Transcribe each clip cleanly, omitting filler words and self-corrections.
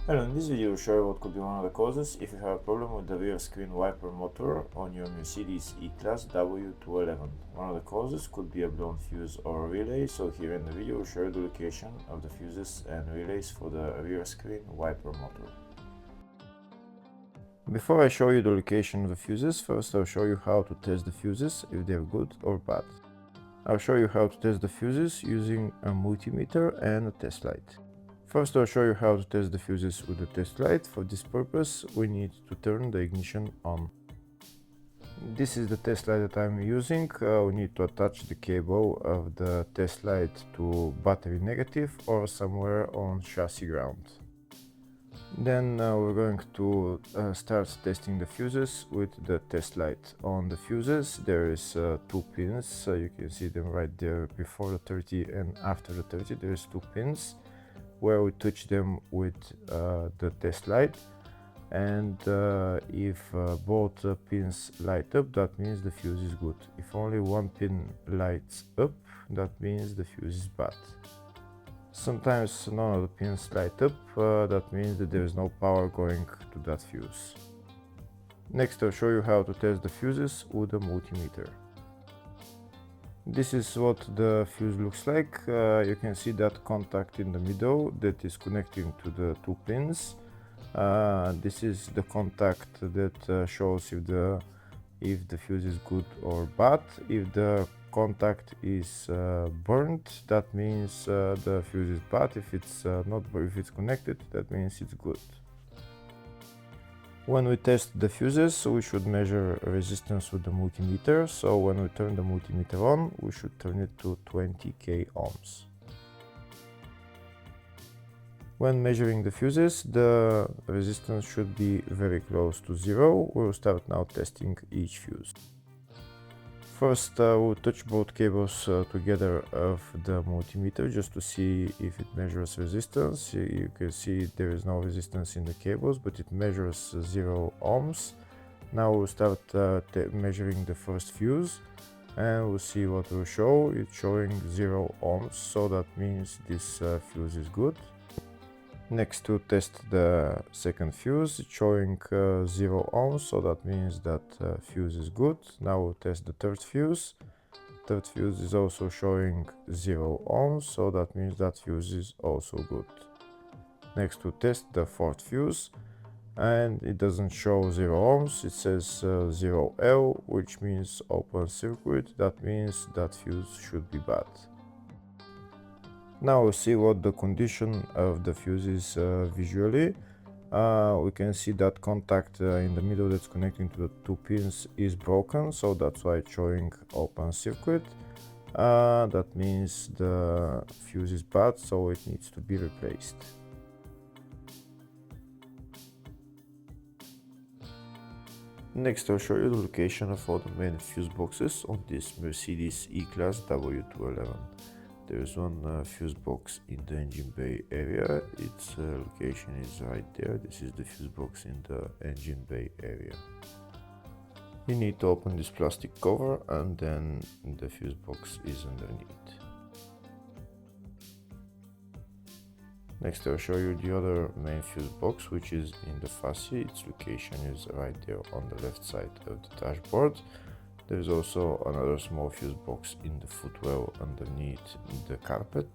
Hello, in this video I'll show you what could be one of the causes if you have a problem with the rear screen wiper motor on your Mercedes E-Class W211. One of the causes could be a blown fuse or a relay, so here in the video I'll show you the location of the fuses and relays for the rear screen wiper motor. Before I show you the location of the fuses, first I'll show you how to test the fuses, if they're good or bad. I'll show you how to test the fuses using a multimeter and a test light. First, I'll show you how to test the fuses with the test light. For this purpose, we need to turn the ignition on. This is the test light that I'm using. We need to attach the cable of the test light to battery negative or somewhere on chassis ground. Then we're going to start testing the fuses with the test light. On the fuses there is 2 pins, you can see them right there before the 30 and after the 30 there is 2 pins where we touch them with the test light, and if both pins light up, that means the fuse is good. If only one pin lights up, that means the fuse is bad. Sometimes none of the pins light up, that means that there is no power going to that fuse. Next I'll show you how to test the fuses with a multimeter. This is what the fuse looks like. You can see that contact in the middle that is connecting to the 2 pins. This is the contact that shows if the fuse is good or bad. If the contact is burnt, that means the fuse is bad. If it's if it's connected, that means it's good. When we test the fuses, we should measure resistance with the multimeter. So when we turn the multimeter on, we should turn it to 20k ohms. When measuring the fuses, the resistance should be very close to 0. We'll start now testing each fuse. First, we'll touch both cables together of the multimeter just to see if it measures resistance. You can see there is no resistance in the cables, but it measures 0 ohms. Now we'll start measuring the first fuse, and we'll see what will show. It's showing 0 ohms, so that means this fuse is good. Next, to test the second fuse, it's showing 0 ohms, so that means that fuse is good. Now we'll test the third fuse. Third fuse is also showing 0 ohms, so that means that fuse is also good. Next, to test the fourth fuse, and it doesn't show 0 ohms, it says 0L, which means open circuit. That means that fuse should be bad. Now we'll see what the condition of the fuse is visually. We can see that contact in the middle that's connecting to the 2 pins is broken, so that's why it's showing open circuit. That means the fuse is bad, so it needs to be replaced. Next I'll show you the location of all the main fuse boxes on this Mercedes E-Class W211. There is one fuse box in the engine bay area. Its location is right there. This is the fuse box in the engine bay area. You need to open this plastic cover, and then the fuse box is underneath. Next I'll show you the other main fuse box, which is in the fascia. Its location is right there on the left side of the dashboard. There is also another small fuse box in the footwell underneath the carpet.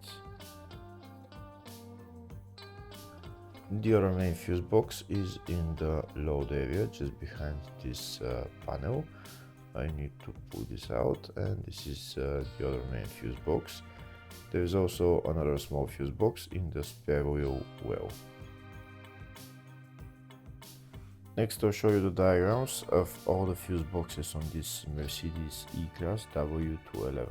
The other main fuse box is in the load area, just behind this panel. I need to pull this out, and this is the other main fuse box. There is also another small fuse box in the spare wheel well. Next I'll show you the diagrams of all the fuse boxes on this Mercedes E-Class W211.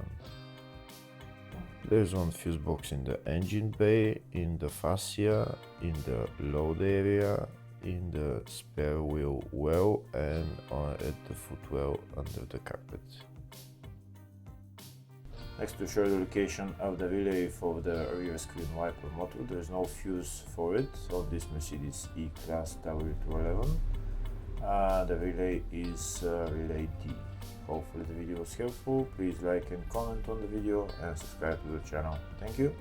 There's one fuse box in the engine bay, in the fascia, in the load area, in the spare wheel well, and at the footwell under the carpet. Next to show the location of the relay for the rear screen wiper motor. There is no fuse for it on this Mercedes E-Class W211. The relay is relay D. Hopefully the video was helpful. Please like and comment on the video and subscribe to the channel. Thank you.